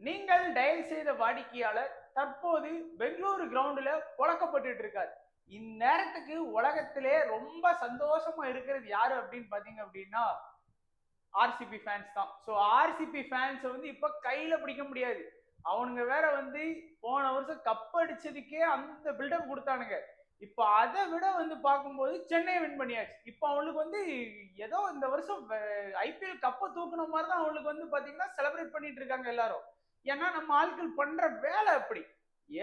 நீங்கள் டயல் செய்த வாடிக்கையாளர் தற்போது பெங்களூரு கிரவுண்டுல புழக்கப்பட்டு இருக்கார். இந்நேரத்துக்கு உலகத்திலே ரொம்ப சந்தோஷமா இருக்கிறது யாரு அப்படின்னு பாத்தீங்க அப்படின்னா ஆர்சிபி ஃபேன்ஸ் தான். ஸோ ஆர்சிபி ஃபேன்ஸ் வந்து இப்ப கையில பிடிக்க முடியாது. அவனுங்க வேற வந்து போன வருஷம் கப் அடிச்சதுக்கே அந்த பில்டப் கொடுத்தானுங்க. இப்ப அதை விட வந்து பார்க்கும்போது சென்னை வின் பண்ணியாச்சு. இப்ப அவனுக்கு வந்து ஏதோ இந்த வருஷம் ஐபிஎல் கப்பை தூக்குன மாதிரி தான் அவனுக்கு வந்து பாத்தீங்கன்னா செலிப்ரேட் பண்ணிட்டு இருக்காங்க எல்லாரும். ஏன்னா நம்ம ஆட்கள் பண்ற வேலை அப்படி.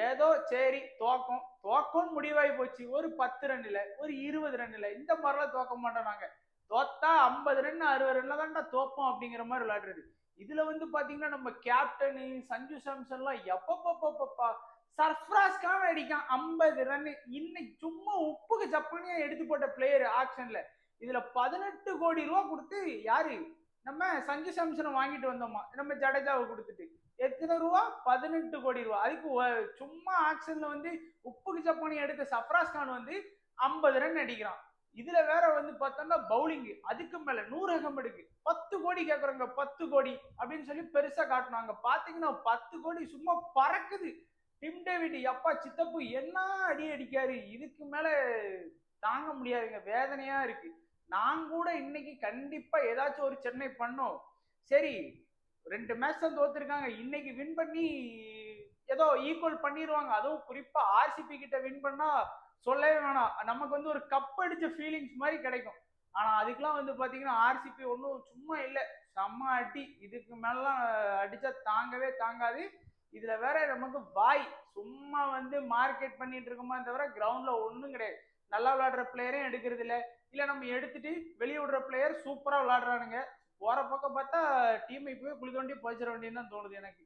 ஏதோ சரி தோக்கம்னு முடிவாகி போச்சு. ஒரு 10 ரன்ல ஒரு 20 ரன்ல இந்த மாதிரிலாம் தோக்க மாட்டோம் நாங்க. தோத்தா 50 ரன் 60 ரன்ல தான்டா தோப்போம் அப்படிங்கிற மாதிரி விளையாடுறது. இதுல வந்து பாத்தீங்கன்னா நம்ம கேப்டனு சஞ்சு சாம்சன் எல்லாம் எப்பப்பா சர்ஃப்ராஸ் கான் அடிக்கான் 50 ரன். இன்னைக்கு சும்மா உப்புக்கு ஜப்பானியா எடுத்து போட்ட பிளேயர் ஆக்ஷன்ல. இதுல 18 கோடி ரூபா கொடுத்து யாரு நம்ம சஞ்சு சாம்சனை வாங்கிட்டு வந்தோமா நம்ம ஜடேஜாவை கொடுத்துட்டு. எத்தனை ரூபா? 18 கோடி ரூபா. அதுக்கு சும்மா ஆக்ஷன்ல வந்து உப்புக்கு ஜப்பானி எடுத்த சஃப்ராஸ் கான் வந்து 50 ரன் அடிக்கிறான். இதுல வேற வந்து பார்த்தோம்னா பவுலிங் அதுக்கு மேல 100 அகமடுக்கு 10 கோடி கேக்குறாங்க. 10 கோடி அப்படின்னு சொல்லி பெருசா காட்டினாங்க. பாத்தீங்கன்னா 10 கோடி சும்மா பறக்குது. டிம் டேவிட் எப்பா சித்தப்பு என்ன அடி அடிக்காரு. இதுக்கு மேல தாங்க முடியாதுங்க. வேதனையா இருக்கு. நான் கூட இன்னைக்கு கண்டிப்பா ஏதாச்சும் ஒரு சென்னை பண்ணோம். சரி 2 மேட்ச் தான் தோத்துருக்காங்க. இன்னைக்கு வின் பண்ணி ஏதோ ஈக்குவல் பண்ணிடுவாங்க. அதுவும் குறிப்பா ஆர்சிபி கிட்ட வின் பண்ணா சொல்லவே வேணாம். நமக்கு வந்து ஒரு கப் அடிச்ச ஃபீலிங்ஸ் மாதிரி கிடைக்கும். ஆனா அதுக்கெல்லாம் வந்து பாத்தீங்கன்னா ஆர்சிபி ஒன்றும் சும்மா இல்லை. செம்ம அடி. இதுக்கு மேலாம் அடிச்சா தாங்கவே தாங்காது. இதுல வேற நமக்கு பாய் சும்மா வந்து மார்க்கெட் பண்ணிட்டு இருக்கோமா தவிர கிரவுண்ட்ல ஒன்றும் கிடையாது. நல்லா விளையாடுற பிளேயரையும் எடுக்கிறது இல்லை. இல்ல நம்ம எடுத்துட்டு வெளியே விடுற பிளேயர் சூப்பரா விளையாடுறானுங்க. போற பக்கம் பார்த்தா டீம் இப்பவே குழி தோண்டி போச்சிட வேண்டியதுன்னு தான் தோணுது எனக்கு.